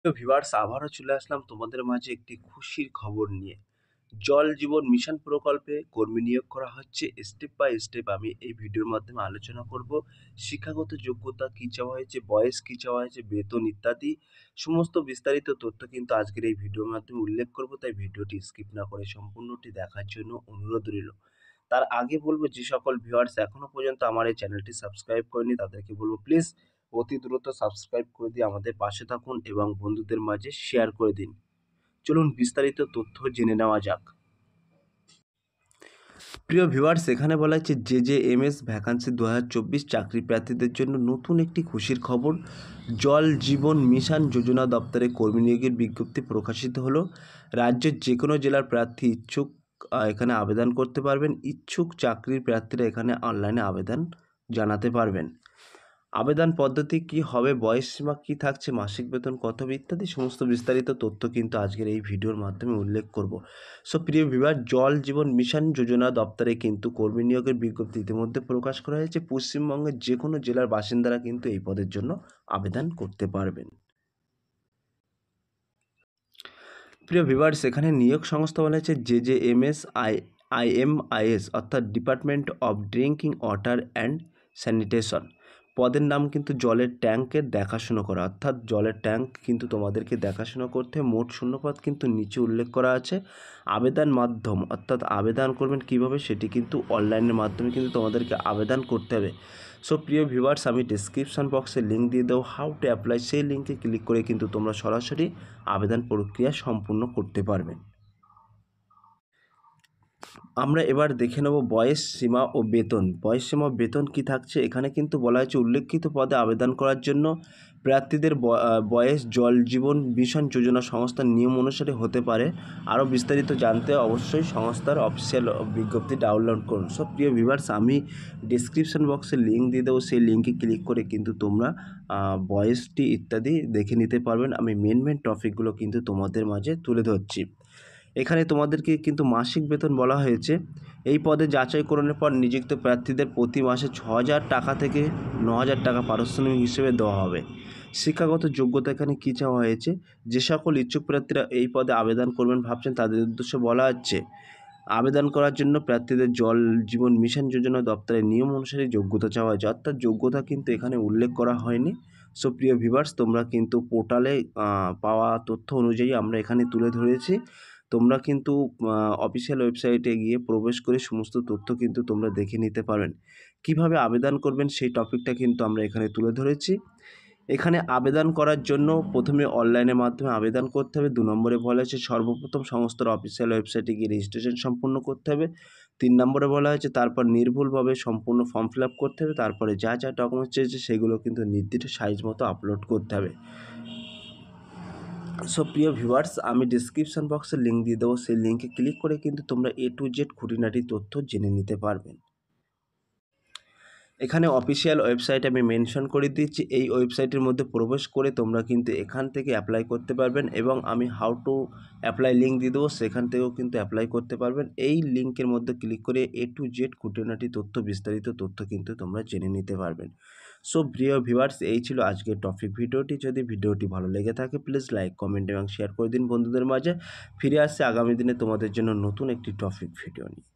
তো ভিউয়ার্স আবারও চলে আসলাম তোমাদের মাঝে একটি খুশির খবর নিয়ে। জল জীবন মিশন প্রকল্পে কর্মী নিয়োগ করা হচ্ছে। স্টেপ বাই স্টেপ আমি এই ভিডিওর মাধ্যমে আলোচনা করব। শিক্ষাগত যোগ্যতা কী চাওয়া হয়েছে, বয়স কী চাওয়া হয়েছে, বেতন ইত্যাদি সমস্ত বিস্তারিত তথ্য কিন্তু আজকের এই ভিডিওর মাধ্যমে উল্লেখ করব। তাই ভিডিওটি স্কিপ না করে সম্পূর্ণটি দেখার জন্য অনুরোধ রইল। তার আগে বলব, যে সকল ভিউয়ার্স এখনো পর্যন্ত আমার এই চ্যানেলটি সাবস্ক্রাইব করেনি তাদেরকে বলব, প্লিজ অতি দ্রুত সাবস্ক্রাইব করে দিয়ে আমাদের পাশে থাকুন এবং বন্ধুদের মাঝে শেয়ার করে দিন। চলুন বিস্তারিত তথ্য জেনে নেওয়া যাক। প্রিয় ভিউয়ার্স, এখানে বলা হচ্ছে জেজেএমএস ভ্যাকান্সি 2024 চাকরি প্রার্থীদের জন্য নতুন একটি খুশির খবর। জল জীবন মিশন যোজনা দপ্তরে কর্মী নিয়োগের বিজ্ঞপ্তি প্রকাশিত হলো। রাজ্যের যে কোনো জেলার প্রার্থী ইচ্ছুক এখানে আবেদন করতে পারবেন। ইচ্ছুক চাকরির প্রার্থীরা এখানে অনলাইনে আবেদন জানাতে পারবেন। আবেদন পদ্ধতি কী হবে, বয়সসীমা কী থাকছে, মাসিক বেতন কত হবে ইত্যাদি সমস্ত বিস্তারিত তথ্য কিন্তু আজকের এই ভিডিওর মাধ্যমে উল্লেখ করব। সো প্রিয় ভিউয়ার, জল জীবন মিশন যোজনা দপ্তরে কিন্তু কর্মী নিয়োগের বিজ্ঞপ্তি ইতিমধ্যে প্রকাশ করা হয়েছে। পশ্চিমবঙ্গের যে কোনো জেলার বাসিন্দারা কিন্তু এই পদের জন্য আবেদন করতে পারবেন। প্রিয় ভিউয়ার্স, এখানে নিয়োগ সংস্থা বলা হয়েছে জেজেএমএস আইএমআইএস অর্থাৎ department of drinking water and sanitation. পদের নাম কিন্তু জলের ট্যাঙ্কের দেখাশুনো করা, অর্থাৎ জলের ট্যাঙ্ক কিন্তু তোমাদেরকে দেখাশুনো করতে। মোট শূন্যপদ কিন্তু নিচে উল্লেখ করা আছে। আবেদন মাধ্যম অর্থাৎ আবেদন করবেন কিভাবে, সেটি কিন্তু অনলাইনের মাধ্যমে কিন্তু তোমাদেরকে আবেদন করতে হবে। সো প্রিয় ভিউয়ার্স, আমি ডিসক্রিপশন বক্সে লিঙ্ক দিয়ে দেবো, হাউ টু অ্যাপ্লাই, সেই লিঙ্কে ক্লিক করে কিন্তু তোমরা সরাসরি আবেদন প্রক্রিয়া সম্পূর্ণ করতে পারবেন। আমরা এবার দেখে নেব বয়স সীমা ও বেতন। বয়স সীমা ও বেতন কী থাকছে, এখানে কিন্তু বলা হয়েছে উল্লেখিত পদে আবেদন করার জন্য প্রার্থীদের বয়স জল জীবন মিশন যোজনা সংস্থার নিয়ম অনুসারে হতে পারে। আরও বিস্তারিত জানতে অবশ্যই সংস্থার অফিসিয়াল বিজ্ঞপ্তি ডাউনলোড করুন। সব প্রিয় ভিউয়ার্স, আমি ডিসক্রিপশন বক্সে লিঙ্ক দিয়ে দেবো, সেই লিঙ্কে ক্লিক করে কিন্তু তোমরা বয়সটি ইত্যাদি দেখে নিতে পারবেন। আমি মেন টপিকগুলো কিন্তু তোমাদের মাঝে তুলে ধরছি। এখানে তোমাদেরকে কিন্তু মাসিক বেতন বলা হয়েছে। এই পদে যাচাইকরণের পর নিযুক্ত প্রার্থীদের প্রতি মাসে 6,000 টাকা থেকে 9,000 টাকা পারিশ্রমিক হিসেবে দেওয়া হবে। শিক্ষাগত যোগ্যতা এখানে কী চাওয়া হয়েছে, যে সকল ইচ্ছুক প্রার্থীরা এই পদে আবেদন করবেন ভাবছেন তাদের উদ্দেশ্যে বলা হচ্ছে, আবেদন করার জন্য প্রার্থীদের জল জীবন মিশন যোজনা দপ্তরের নিয়ম অনুসারে যোগ্যতা চাওয়া হয়েছে, অর্থাৎ যোগ্যতা কিন্তু এখানে উল্লেখ করা হয়নি। সো প্রিয় ভিউয়ার্স, তোমরা কিন্তু পোর্টালে পাওয়া তথ্য অনুযায়ী আমরা এখানে তুলে ধরেছি। তোমরা কিন্তু অফিসিয়াল ওয়েবসাইটে গিয়ে প্রবেশ করে সমস্ত তথ্য কিন্তু তোমরা দেখে নিতে পারবেন। কিভাবে আবেদন করবেন সেই টপিকটা কিন্তু আমরা এখানে তুলে ধরেছি। এখানে আবেদন করার জন্য প্রথমে অনলাইনের মাধ্যমে আবেদন করতে হবে। 2 নম্বরে বলা হয়েছে সর্বপ্রথম সংস্থার অফিসিয়াল ওয়েবসাইটে গিয়ে রেজিস্ট্রেশন সম্পূর্ণ করতে হবে। 3 নম্বরে বলা হয়েছে তারপর নির্ভুলভাবে সম্পূর্ণ ফর্ম ফিল আপ করতে হবে। তারপরে যা ডকুমেন্টস চেয়েছে সেগুলো কিন্তু নির্দিষ্ট সাইজ মতো আপলোড করতে হবে। সো প্রিয় ভিউয়ার্স, আমি ডিসক্রিপশন বক্সে লিঙ্ক দিয়ে দেবো, সেই লিঙ্কে ক্লিক করে কিন্তু তোমরা A to Z খুঁটিনাটি তথ্য জেনে নিতে পারবেন। এখানে অফিসিয়াল ওয়েবসাইট আমি মেনশন করে দিচ্ছি। এই ওয়েবসাইটের মধ্যে প্রবেশ করে তোমরা কিন্তু এখান থেকে অ্যাপ্লাই করতে পারবেন এবং আমি হাউ টু অ্যাপ্লাই লিঙ্ক দিয়ে দেবো, সেখান থেকেও কিন্তু অ্যাপ্লাই করতে পারবেন। এই লিঙ্কের মধ্যে ক্লিক করে A to Z খুঁটিনাটি তথ্য, বিস্তারিত তথ্য কিন্তু তোমরা জেনে নিতে পারবেন। সো প্রিয় ভিউয়ার্স, এই ছিল আজকের টপিক ভিডিওটি। যদি ভিডিওটি ভালো লেগে থাকে প্লিজ লাইক, কমেন্ট এবং শেয়ার করে দিন বন্ধুদের মাঝে। ফিরে আসছে আগামী দিনে তোমাদের জন্য নতুন একটি টপিক ভিডিও নিয়ে।